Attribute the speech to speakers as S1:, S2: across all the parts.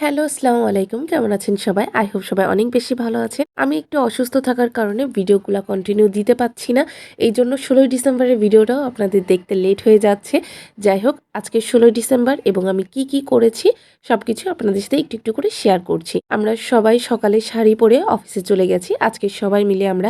S1: Hello, আসসালামু আলাইকুম। কেমন আছেন সবাই? আই হোপ সবাই অনেক বেশি ভালো আছেন। আমি একটু অসুস্থ থাকার কারণে ভিডিওগুলা কন্টিনিউ দিতে পারছি না। এইজন্য ১৬ই ডিসেম্বরের ভিডিওটাও আপনাদের দেখতে লেট হয়ে যাচ্ছে। যাই হোক, আজকে ১৬ই ডিসেম্বর এবং আমি কি করেছি সবকিছু আপনাদের সাথে একটু করে শেয়ার করছি। আমরা সবাই সকালে শাড়ি পরে অফিসে চলে গেছি। আজকে সবাই মিলে আমরা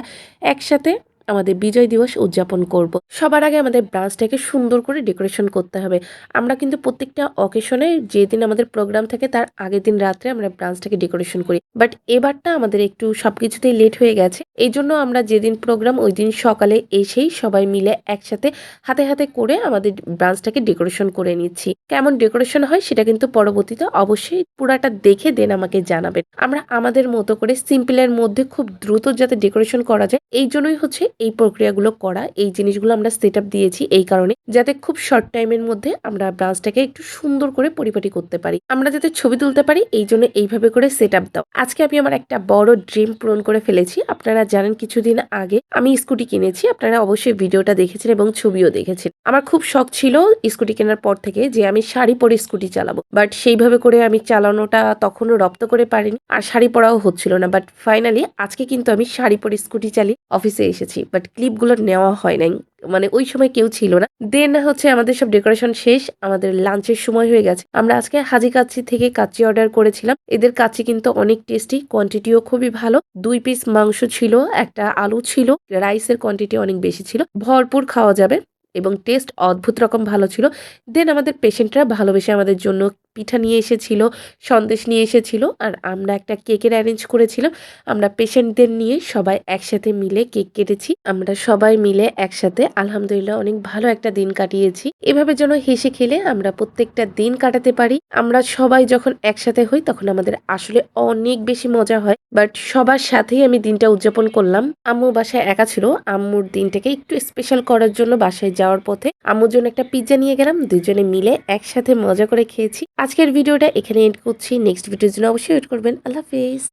S1: একসাথে আমাদের বিজয় দিবস উদযাপন করব। সবার আগে আমাদের ব্রাঞ্চটাকে সুন্দর করে ডেকোরেশন করতে হবে। আমরা কিন্তু প্রত্যেকটা অকেশনে যেদিন আমাদের প্রোগ্রাম থাকে তার আগের দিন রাত্রে আমরা ব্রাঞ্চটাকে ডেকোরেশন করি। বাট এবারটা আমাদের একটু সবকিছুতেই লেট হয়ে গেছে। এইজন্য আমরা যেদিন প্রোগ্রাম ওইদিন সকালে এসেই সবাই মিলে একসাথে হাতে করে আমাদের ব্রাঞ্চটাকে ডেকোরেশন করে নিচ্ছি। কেমন ডেকোরেশন হয় সেটা কিন্তু পরবর্তীতে অবশ্যই পুরাটা দেখে দেন আমাকে জানাবেন। আমরা আমাদের মতো করে সিম্পলের মধ্যে খুব দ্রুত যাতে ডেকোরেশন করা যায় এই জন্যই হচ্ছে এই প্রক্রিয়াগুলো করা। এই জিনিসগুলো আমরা সেট আপ দিয়েছি এই কারণে যাতে খুব শর্ট টাইমের মধ্যে আমরা ব্রাঞ্চটাকে একটু সুন্দর করে পরিপাটি করতে পারি। আমরা যাতে ছবি তুলতে পারি এই জন্য এইভাবে করে সেট আপ দাও। আজকে আমি আমার একটা বড় ড্রিম পূরণ করে ফেলেছি। আপনারা জানেন কিছুদিন আগে আমি স্কুটি কিনেছি। আপনারা অবশ্যই ভিডিওটা দেখেছেন এবং ছবিও দেখেছেন। আমার খুব শখ ছিল স্কুটি কেনার পর থেকে যে আমি শাড়ি পরে স্কুটি চালাবো। বাট সেইভাবে করে আমি চালানোটা তখনও রপ্ত করে পারিনি। আর শাড়ি পরাও হচ্ছিল না। বাট ফাইনালি আজকে কিন্তু আমি শাড়ি পরে স্কুটি চালিয়ে অফিসে এসেছি। বাট ক্লিপগুলো নেওয়া হয় নাই। মানে ওই সময় কেউ ছিল না। দেন হচ্ছে আমাদের সব ডেকোরেশন শেষ। আমাদের লাঞ্চের সময় হয়ে গেছে। আমরা আজকে হাজি কাচ্চি থেকে কাচ্চি অর্ডার করেছিলাম। এদের কাচ্চি কিন্তু অনেক টেস্টি, কোয়ান্টিটিও খুবই ভালো। ২ পিস মাংস ছিল, একটা আলু ছিল, রাইসের কোয়ান্টিটি অনেক বেশি ছিল। ভরপুর খাওয়া যাবে এবং টেস্ট অদ্ভুত রকম ভালো ছিল। দেন আমাদের পেশেন্টরা ভালোবেসে আমাদের জন্য পিঠা নিয়ে এসেছিল, সন্দেশ নিয়ে এসেছিল আর আমরা একটা কেকের অ্যারেঞ্জ করেছিলাম। আমরা পেশেন্টদের নিয়ে সবাই একসাথে মিলে কেক কেটেছি। আমরা সবাই মিলে একসাথে আলহামদুলিল্লাহ অনেক ভালো একটা দিন কাটিয়েছি। এভাবে যেন হেসে খেলে আমরা প্রত্যেকটা দিন কাটাতে পারি। আমরা সবাই যখন একসাথে হই তখন আমাদের আসলে অনেক বেশি মজা হয়। বাট সবার সাথেই আমি দিনটা উদযাপন করলাম। আম্মু বাসায় একা ছিল। আম্মুর দিনটাকে একটু স্পেশাল করার জন্য বাসায় যাওয়ার পথে আম্মুর জন্য একটা পিজ্জা নিয়ে গেলাম। দুজনে মিলে একসাথে মজা করে খেয়েছি। আজকের ভিডিওটা এখানে এন্ড করছি। নেক্সট ভিডিওর জন্য অবশ্যই ওয়েট করবেন। আল্লাহ হাফেজ।